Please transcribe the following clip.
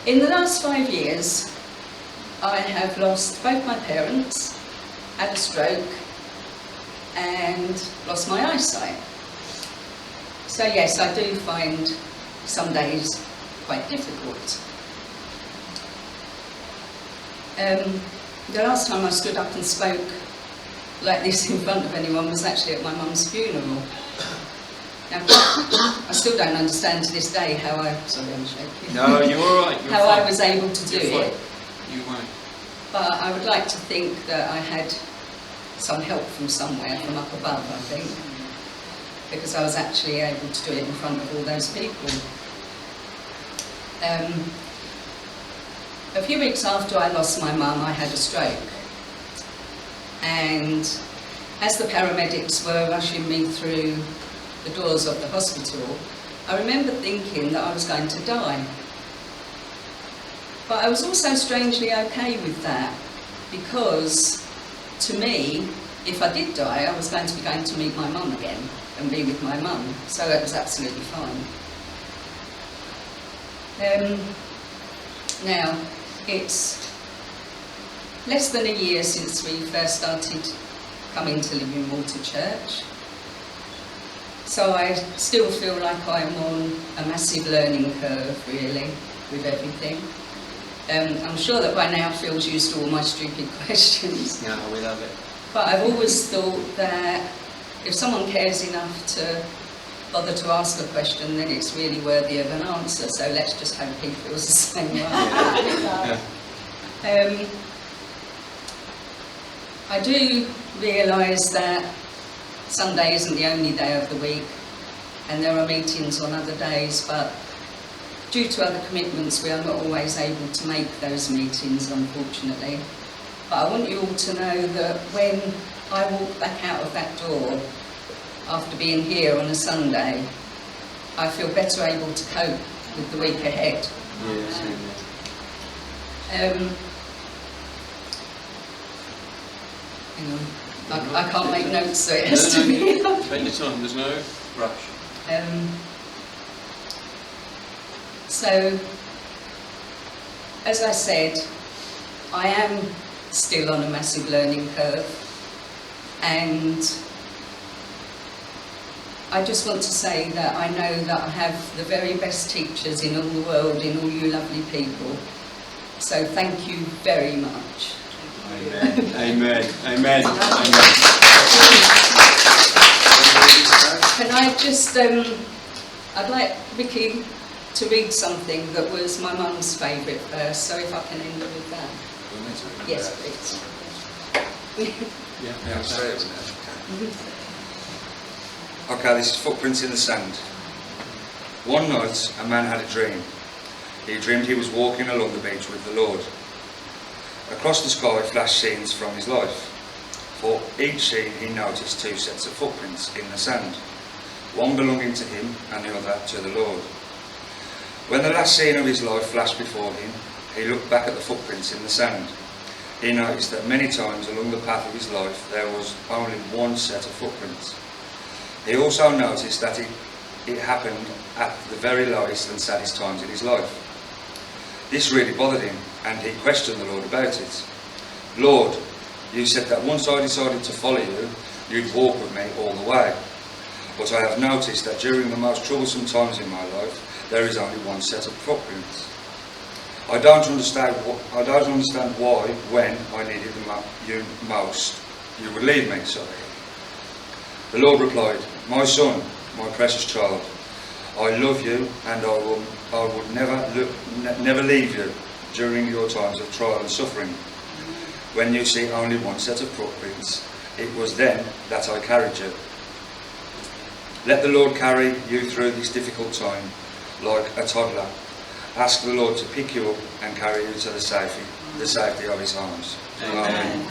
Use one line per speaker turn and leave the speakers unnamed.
In the last 5 years, I have lost both my parents, had a stroke, and lost my eyesight. So yes, I do find some days quite difficult. The last time I stood up and spoke like this in front of anyone was actually at my mum's funeral. Now, I still don't understand to this day how I... Sorry, I'm shaking.
No, you're all right. You're
how
fine.
I was able to do it.
You won't.
But I would like to think that I had some help from somewhere, from up above, I think, because I was actually able to do it in front of all those people. A few weeks after I lost my mum, I had a stroke. And as the paramedics were rushing me through the doors of the hospital, I remember thinking that I was going to die. But I was also strangely okay with that, because to me, if I did die, I was going to be going to meet my mum again and be with my mum, so that was absolutely fine. Now, it's less than a year since we first started coming to Living Water Church, so I still feel like I'm on a massive learning curve, really, with everything. I'm sure that by now Phil's used to all my stupid questions.
No, we love it.
But I've always thought that if someone cares enough to bother to ask a question, then it's really worthy of an answer. So let's just hope he feels the same way.
Yeah.
I do realise that Sunday isn't the only day of the week, and there are meetings on other days, but due to other commitments, we are not always able to make those meetings, unfortunately. But I want you all to know that when I walk back out of that door after being here on a Sunday, I feel better able to cope with the week ahead. Hang on, I can't make notes, so it has to be.
Take your time, there's no rush.
So, as I said, I am still on a massive learning curve, and I just want to say that I know that I have the very best teachers in all the world, in all you lovely people. So thank you very much.
Amen. Amen. Amen. Amen.
Can I just, I'd like Vicky to read something that was my mum's favourite verse, so if I can end with that. Yes, please.
Yeah, I'll say it. Okay, this is Footprints in the Sand. One night, a man had a dream. He dreamed he was walking along the beach with the Lord. Across the sky flashed scenes from his life. For each scene he noticed two sets of footprints in the sand, one belonging to him and the other to the Lord. When the last scene of his life flashed before him, he looked back at the footprints in the sand. He noticed that many times along the path of his life there was only one set of footprints. He also noticed that it happened at the very lowest and saddest times in his life. This really bothered him, and he questioned the Lord about it. Lord, you said that once I decided to follow you, you'd walk with me all the way. But I have noticed that during the most troublesome times in my life, there is only one set of footprints. I don't understand why, when I needed you most, you would leave me. Sorry. The Lord replied, my son, my precious child, I love you, and I would never leave you during your times of trial and suffering. When you see only one set of footprints, it was then that I carried you. Let the Lord carry you through this difficult time, like a toddler. Ask the Lord to pick you up and carry you to the safety of his arms. Amen.